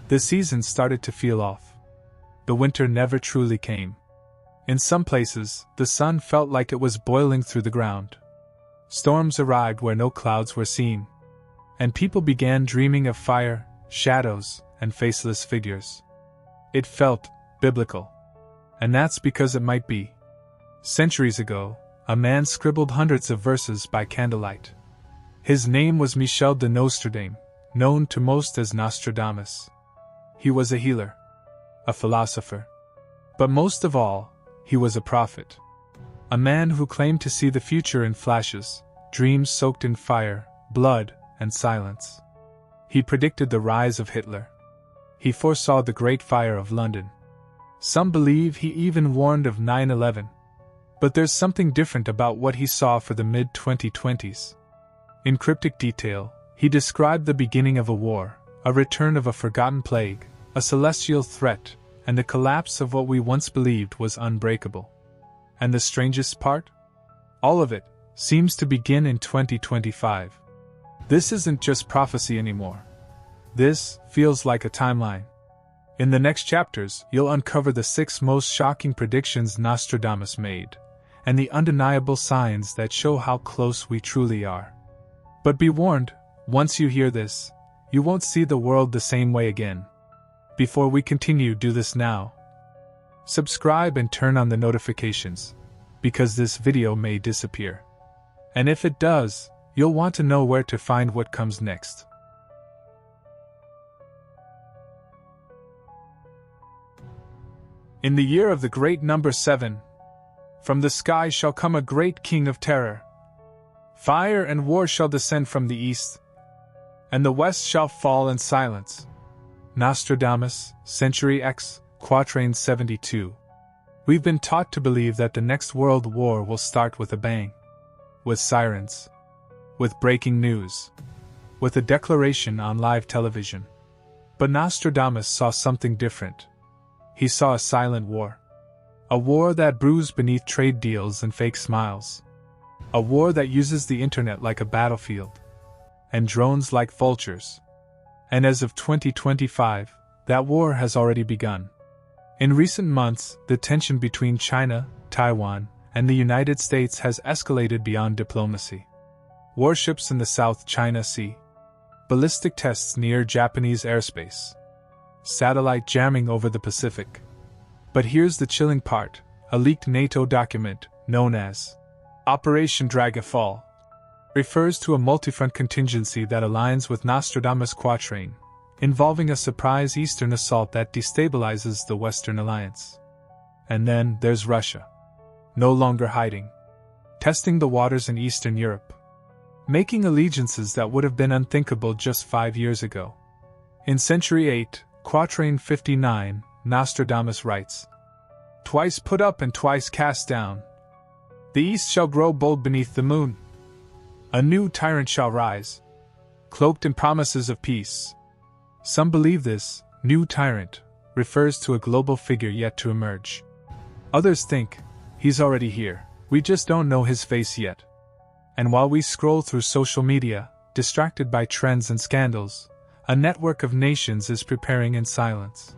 The season started to feel off. The winter never truly came. In some places, the sun felt like it was boiling through the ground. Storms arrived where no clouds were seen. And people began dreaming of fire, shadows, and faceless figures. It felt biblical. And that's because it might be. Centuries ago, a man scribbled hundreds of verses by candlelight. His name was Michel de Nostradamus, known to most as Nostradamus. He was a healer, a philosopher. But most of all, he was a prophet. A man who claimed to see the future in flashes, dreams soaked in fire, blood, and silence. He predicted the rise of Hitler. He foresaw the Great Fire of London. Some believe he even warned of 9/11. But there's something different about what he saw for the mid-2020s. In cryptic detail, he described the beginning of a war, a return of a forgotten plague, a celestial threat, and the collapse of what we once believed was unbreakable. And the strangest part? All of it seems to begin in 2025. This isn't just prophecy anymore. This feels like a timeline. In the next chapters, you'll uncover the 6 most shocking predictions Nostradamus made, and the undeniable signs that show how close we truly are. But be warned, once you hear this, you won't see the world the same way again. Before we continue, do this now. Subscribe and turn on the notifications, because this video may disappear. And if it does, you'll want to know where to find what comes next. In the year of the great number 7, from the sky shall come a great king of terror. Fire and war shall descend from the east, and the west shall fall in silence. Nostradamus, Century X, Quatrain 72. We've been taught to believe that the next world war will start with a bang. With sirens. With breaking news. With a declaration on live television. But Nostradamus saw something different. He saw a silent war. A war that brews beneath trade deals and fake smiles. A war that uses the internet like a battlefield. And drones like vultures. And as of 2025, that war has already begun. In recent months, the tension between China, Taiwan, and the United States has escalated beyond diplomacy. Warships in the South China Sea. Ballistic tests near Japanese airspace. Satellite jamming over the Pacific. But here's the chilling part, a leaked NATO document, known as Operation Dragonfall, refers to a multi-front contingency that aligns with Nostradamus' quatrain, involving a surprise eastern assault that destabilizes the Western alliance. And then there's Russia. No longer hiding. Testing the waters in Eastern Europe. Making allegiances that would have been unthinkable just 5 years ago. In Century 8, Quatrain 59, Nostradamus writes, "Twice put up and twice cast down. The east shall grow bold beneath the moon. A new tyrant shall rise, cloaked in promises of peace." Some believe this new tyrant refers to a global figure yet to emerge. Others think he's already here, we just don't know his face yet. And while we scroll through social media, distracted by trends and scandals, a network of nations is preparing in silence.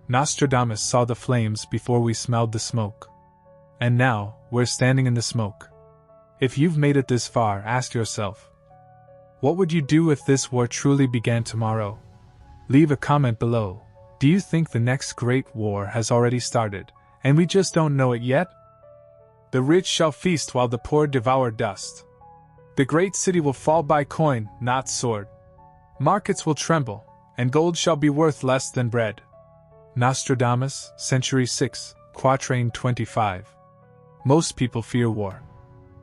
Nostradamus saw the flames before we smelled the smoke. And now, we're standing in the smoke. If you've made it this far, ask yourself, what would you do if this war truly began tomorrow? Leave a comment below. Do you think the next great war has already started, and we just don't know it yet? The rich shall feast while the poor devour dust. The great city will fall by coin, not sword. Markets will tremble, and gold shall be worth less than bread. Nostradamus, Century 6, Quatrain 25. Most people fear war.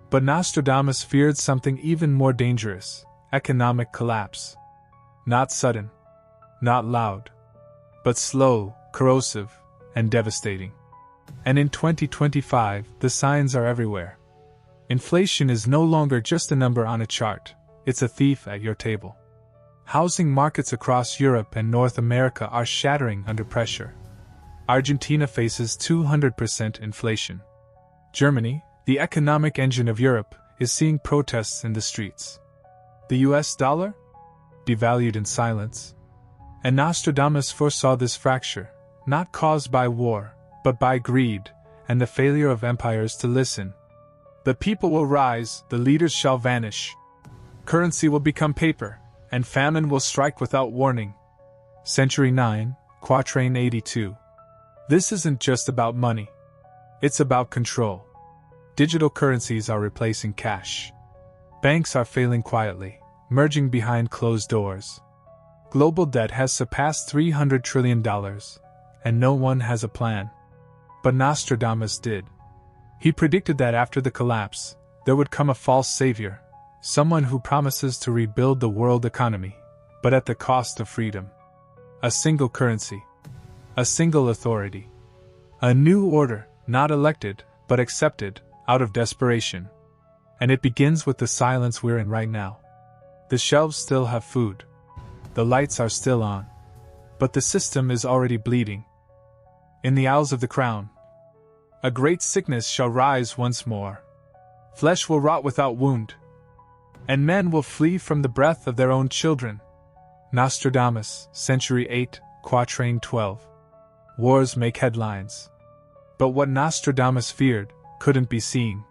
But Nostradamus feared something even more dangerous, economic collapse. Not sudden, not loud, but slow, corrosive, and devastating. And in 2025, the signs are everywhere. Inflation is no longer just a number on a chart, it's a thief at your table. Housing markets across Europe and North America are shattering under pressure. Argentina faces 200% inflation. Germany, the economic engine of Europe, is seeing protests in the streets. The US dollar? Devalued in silence. And Nostradamus foresaw this fracture, not caused by war, but by greed, and the failure of empires to listen. The people will rise, the leaders shall vanish. Currency will become paper, and famine will strike without warning. Century 9, Quatrain 82. This isn't just about money. It's about control. Digital currencies are replacing cash. Banks are failing quietly, merging behind closed doors. Global debt has surpassed $300 trillion, and no one has a plan. But Nostradamus did. He predicted that after the collapse, there would come a false savior, someone who promises to rebuild the world economy, but at the cost of freedom. A single currency. A single authority. A new order, not elected, but accepted, out of desperation. And it begins with the silence we're in right now. The shelves still have food. The lights are still on. But the system is already bleeding. In the Isles of the Crown, a great sickness shall rise once more. Flesh will rot without wound, and men will flee from the breath of their own children. Nostradamus, Century 8, Quatrain 12. Wars make headlines. But what Nostradamus feared couldn't be seen.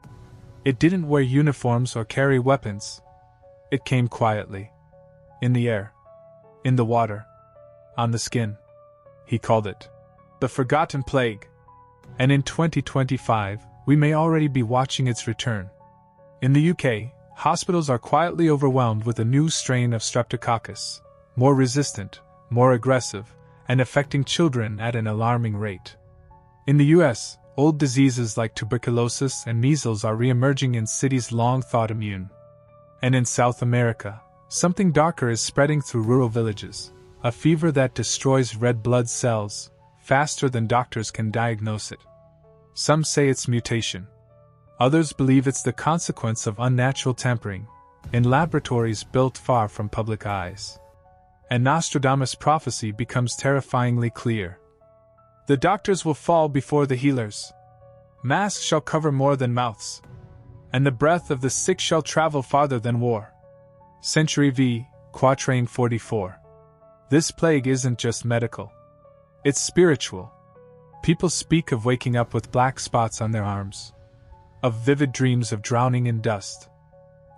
It didn't wear uniforms or carry weapons. It came quietly. In the air. In the water. On the skin. He called it the Forgotten Plague. And in 2025, we may already be watching its return. In the UK, hospitals are quietly overwhelmed with a new strain of streptococcus, more resistant, more aggressive, and affecting children at an alarming rate. In the US, old diseases like tuberculosis and measles are re-emerging in cities long thought immune. And in South America, something darker is spreading through rural villages, a fever that destroys red blood cells faster than doctors can diagnose it. Some say it's mutation. Others believe it's the consequence of unnatural tampering in laboratories built far from public eyes. And Nostradamus' prophecy becomes terrifyingly clear. The doctors will fall before the healers. Masks shall cover more than mouths. And the breath of the sick shall travel farther than war. Century V, Quatrain 44. This plague isn't just medical. It's spiritual. People speak of waking up with black spots on their arms. Of vivid dreams of drowning in dust.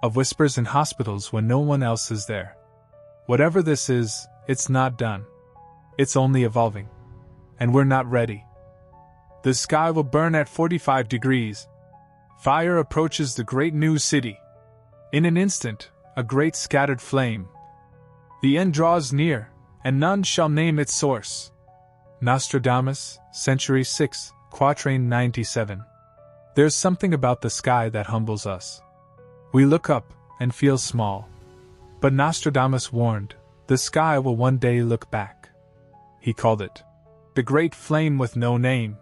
Of whispers in hospitals when no one else is there. Whatever this is, it's not done. It's only evolving. And we're not ready. The sky will burn at 45 degrees. Fire approaches the great new city. In an instant, a great scattered flame. The end draws near, and none shall name its source. Nostradamus, Century 6, Quatrain 97. There's something about the sky that humbles us. We look up and feel small. But Nostradamus warned, the sky will one day look back. He called it the Great Flame with no name.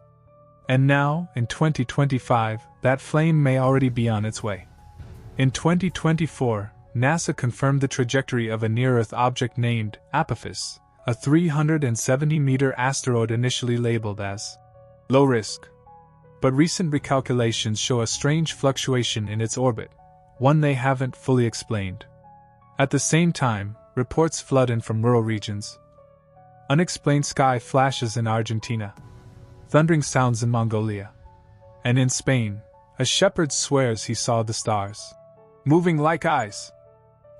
And now, in 2025, that flame may already be on its way. In 2024, NASA confirmed the trajectory of a near-Earth object named Apophis, a 370-meter asteroid initially labeled as low risk. But recent recalculations show a strange fluctuation in its orbit, one they haven't fully explained. At the same time, reports flood in from rural regions. Unexplained sky flashes in Argentina. Thundering sounds in Mongolia. And in Spain, a shepherd swears he saw the stars moving like eyes.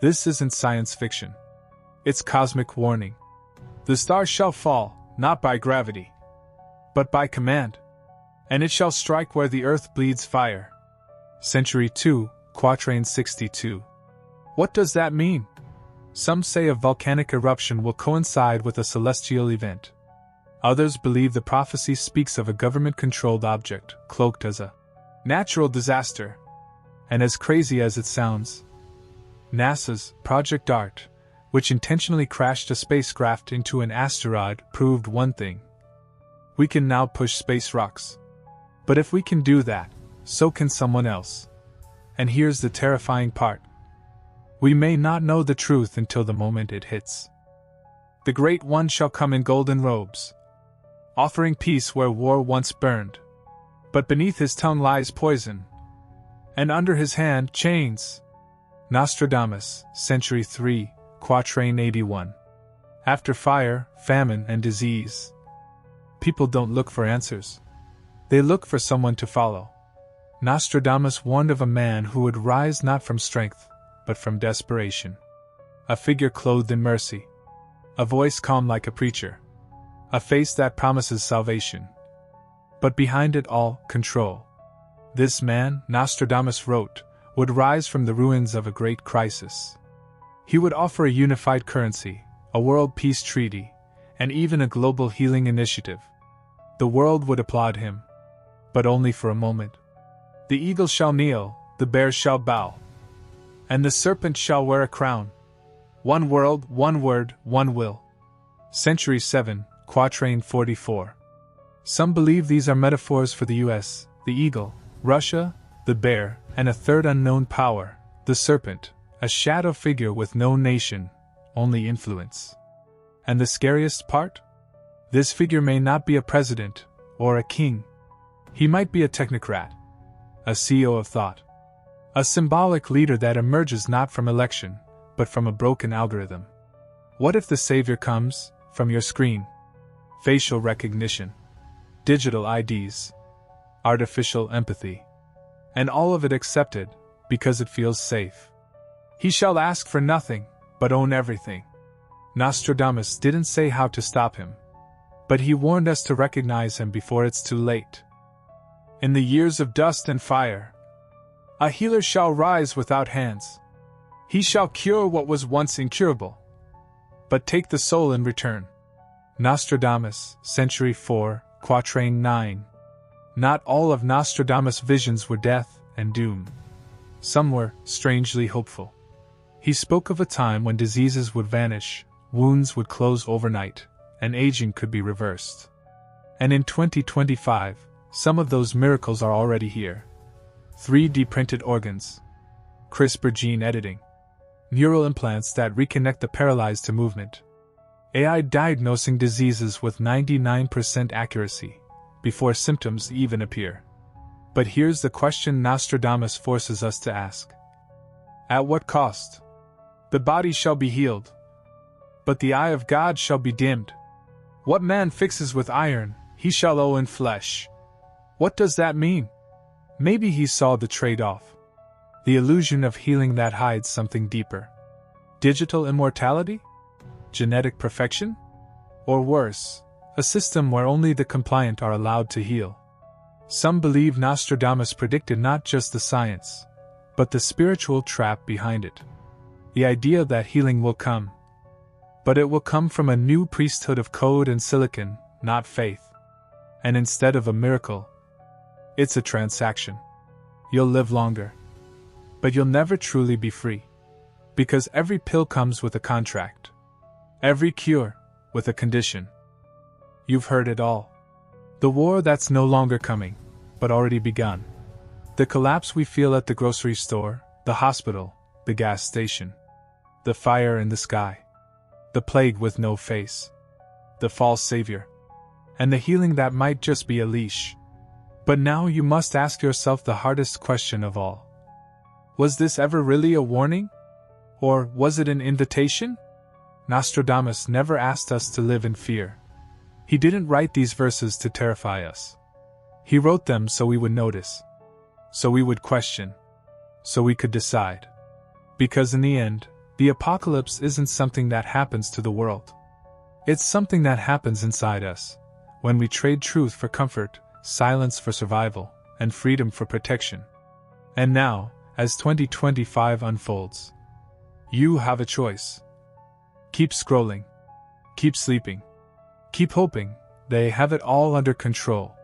This isn't science fiction. It's cosmic warning. The stars shall fall, not by gravity, but by command. And it shall strike where the earth bleeds fire. Century 2, Quatrain 62. What does that mean? Some say a volcanic eruption will coincide with a celestial event. Others believe the prophecy speaks of a government-controlled object, cloaked as a natural disaster. And as crazy as it sounds, NASA's Project DART, which intentionally crashed a spacecraft into an asteroid, proved one thing. We can now push space rocks. But if we can do that, so can someone else. And here's the terrifying part. We may not know the truth until the moment it hits. The Great One shall come in golden robes, offering peace where war once burned. But beneath his tongue lies poison, and under his hand chains. Nostradamus, Century 3, Quatrain 81. After fire, famine, and disease, people don't look for answers. They look for someone to follow. Nostradamus warned of a man who would rise not from strength, but from desperation. A figure clothed in mercy. A voice calm like a preacher. A face that promises salvation. But behind it all, control. This man, Nostradamus wrote, would rise from the ruins of a great crisis. He would offer a unified currency, a world peace treaty, and even a global healing initiative. The world would applaud him. But only for a moment. The eagle shall kneel, the bear shall bow, and the serpent shall wear a crown. One world, one word, one will. Century 7, Quatrain 44. Some believe these are metaphors for the US, the eagle, Russia, the bear, and a third unknown power, the serpent, a shadow figure with no nation, only influence. And the scariest part? This figure may not be a president or a king. He might be a technocrat, a CEO of thought, a symbolic leader that emerges not from election, but from a broken algorithm. What if the savior comes from your screen? Facial recognition, digital IDs, artificial empathy, and all of it accepted because it feels safe. He shall ask for nothing, but own everything. Nostradamus didn't say how to stop him, but he warned us to recognize him before it's too late. In the years of dust and fire, a healer shall rise without hands. He shall cure what was once incurable, but take the soul in return. Nostradamus, Century 4, Quatrain 9. Not all of Nostradamus' visions were death and doom. Some were strangely hopeful. He spoke of a time when diseases would vanish, wounds would close overnight, and aging could be reversed. And in 2025, some of those miracles are already here. 3D printed organs, CRISPR gene editing, neural implants that reconnect the paralyzed to movement, AI diagnosing diseases with 99% accuracy before symptoms even appear. But here's the question Nostradamus forces us to ask. At what cost? The body shall be healed, but the eye of God shall be dimmed. What man fixes with iron, he shall owe in flesh. What does that mean? Maybe he saw the trade-off. The illusion of healing that hides something deeper. Digital immortality? Genetic perfection? Or worse, a system where only the compliant are allowed to heal. Some believe Nostradamus predicted not just the science, but the spiritual trap behind it. The idea that healing will come. But it will come from a new priesthood of code and silicon, not faith. And instead of a miracle, it's a transaction. You'll live longer, but you'll never truly be free. Because every pill comes with a contract. Every cure, with a condition. You've heard it all. The war that's no longer coming, but already begun. The collapse we feel at the grocery store, the hospital, the gas station. The fire in the sky. The plague with no face. The false savior. And the healing that might just be a leash. But now you must ask yourself the hardest question of all. Was this ever really a warning? Or was it an invitation? Nostradamus never asked us to live in fear. He didn't write these verses to terrify us. He wrote them so we would notice. So we would question. So we could decide. Because in the end, the apocalypse isn't something that happens to the world. It's something that happens inside us, when we trade truth for comfort, silence for survival, and freedom for protection. And now, as 2025 unfolds, you have a choice. Keep scrolling. Keep sleeping. Keep hoping they have it all under control.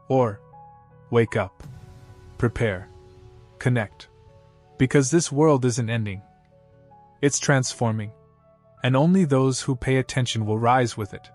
Or, wake up. Prepare. Connect. Because this world isn't ending. It's transforming. And only those who pay attention will rise with it.